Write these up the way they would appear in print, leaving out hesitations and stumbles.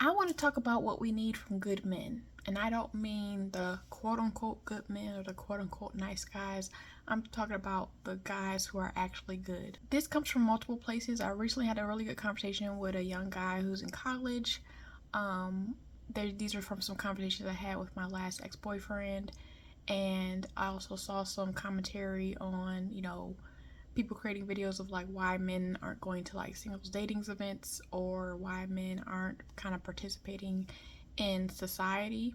I want to talk about what we need from good men. And I don't mean the quote unquote good men or the quote unquote nice guys. I'm talking about the guys who are actually good. This comes from multiple places. I recently had a really good conversation with a young guy who's in college. These are from some conversations I had with my last ex-boyfriend. And I also saw some commentary on, people creating videos of like why men aren't going to like singles datings events or why men aren't kind of participating in society.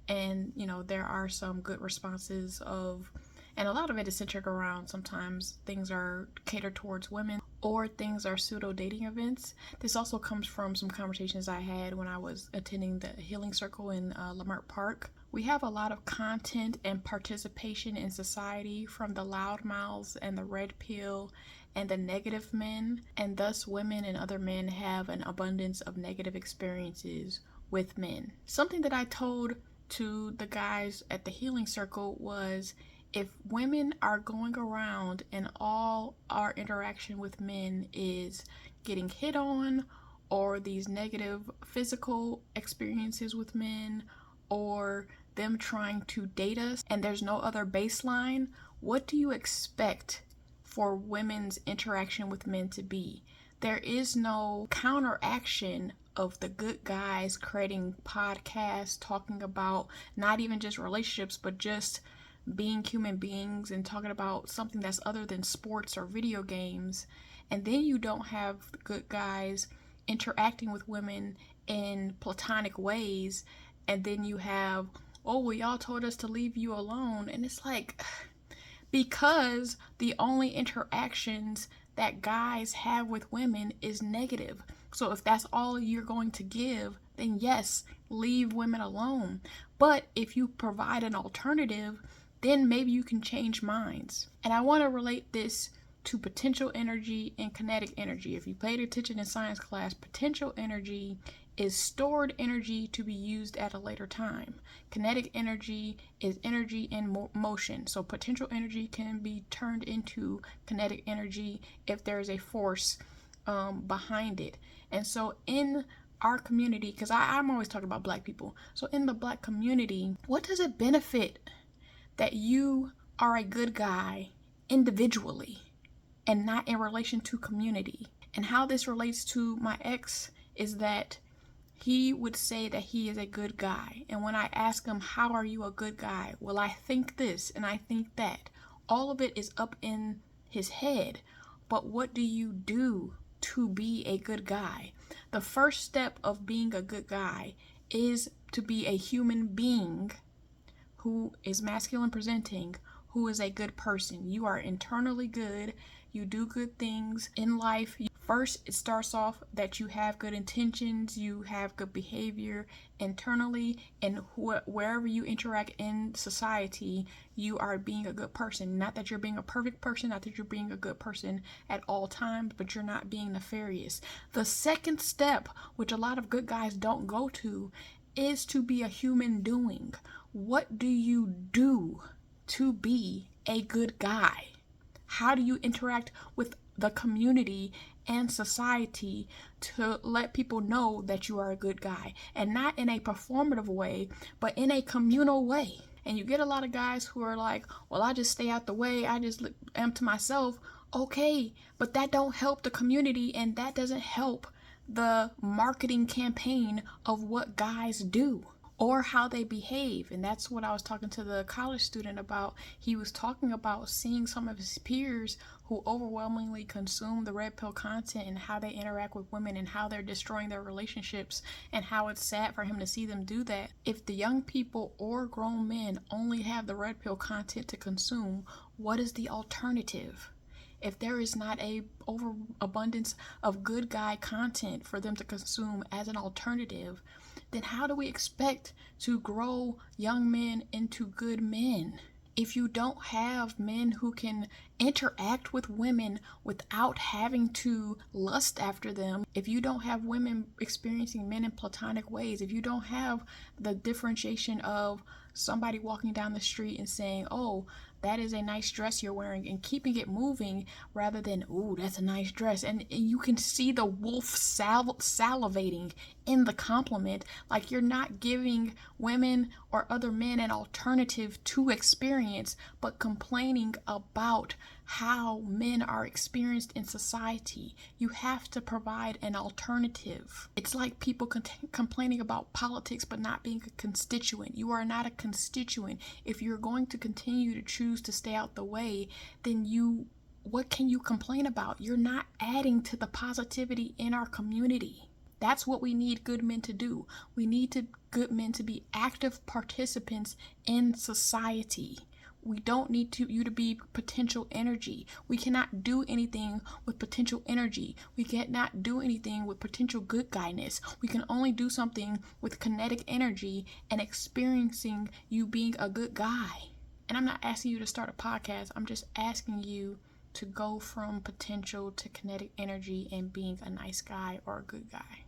And there are some good responses of, and a lot of it is centered around sometimes things are catered towards women or things are pseudo dating events. This also comes from some conversations I had when I was attending the healing circle in Leimert Park. We have a lot of content and participation in society from the loudmouths and the red pill and the negative men, and thus women and other men have an abundance of negative experiences with men. Something that I told to the guys at the healing circle was, if women are going around and all our interaction with men is getting hit on or these negative physical experiences with men or them trying to date us and there's no other baseline, what do you expect for women's interaction with men to be? There is no counteraction of the good guys creating podcasts talking about not even just relationships but just being human beings and talking about something that's other than sports or video games. And then you don't have good guys interacting with women in platonic ways. And then you have, oh, well, y'all told us to leave you alone. And it's like, because the only interactions that guys have with women is negative. So if that's all you're going to give, then yes, leave women alone. But if you provide an alternative, then maybe you can change minds. And I want to relate this to potential energy and kinetic energy. If you paid attention in science class, potential energy is stored energy to be used at a later time. Kinetic energy is energy in motion. So potential energy can be turned into kinetic energy if there is a force behind it. And so in our community, because I'm always talking about black people. So in the black community, what does it benefit that you are a good guy individually and not in relation to community? And how this relates to my ex is that he would say that he is a good guy. And when I ask him, how are you a good guy? Well, I think this and I think that. All of it is up in his head. But what do you do to be a good guy? The first step of being a good guy is to be a human being who is masculine presenting, who is a good person. You are internally good. You do good things in life. First, it starts off that you have good intentions, you have good behavior internally, and wherever you interact in society, you are being a good person. Not that you're being a perfect person, not that you're being a good person at all times, but you're not being nefarious. The second step, which a lot of good guys don't go to, is to be a human doing. What do you do to be a good guy? How do you interact with the community and society to let people know that you are a good guy? And not in a performative way, but in a communal way. And you get a lot of guys who are like, well, I just stay out the way, I just am to myself. Okay, but that don't help the community, and that doesn't help the marketing campaign of what guys do or how they behave. And that's what I was talking to the college student about. He was talking about seeing some of his peers who overwhelmingly consume the red pill content and how they interact with women and how they're destroying their relationships, and how it's sad for him to see them do that. If the young people or grown men only have the red pill content to consume, what is the alternative? If there is not a overabundance of good guy content for them to consume as an alternative, then how do we expect to grow young men into good men? If you don't have men who can interact with women without having to lust after them, if you don't have women experiencing men in platonic ways, if you don't have the differentiation of somebody walking down the street and saying, oh, that is a nice dress you're wearing, and keeping it moving rather than, ooh, that's a nice dress. And you can see the wolf salivating in the compliment. Like, you're not giving women or other men an alternative to experience, but complaining about how men are experienced in society. You have to provide an alternative. It's like people complaining about politics but not being a constituent. You are not a constituent. If you're going to continue to choose to stay out the way, then what can you complain about? You're not adding to the positivity in our community. That's what we need good men to do. We need good men to be active participants in society. We don't need you to be potential energy. We cannot do anything with potential energy. We cannot do anything with potential good guyness. We can only do something with kinetic energy and experiencing you being a good guy. And I'm not asking you to start a podcast. I'm just asking you to go from potential to kinetic energy and being a nice guy or a good guy.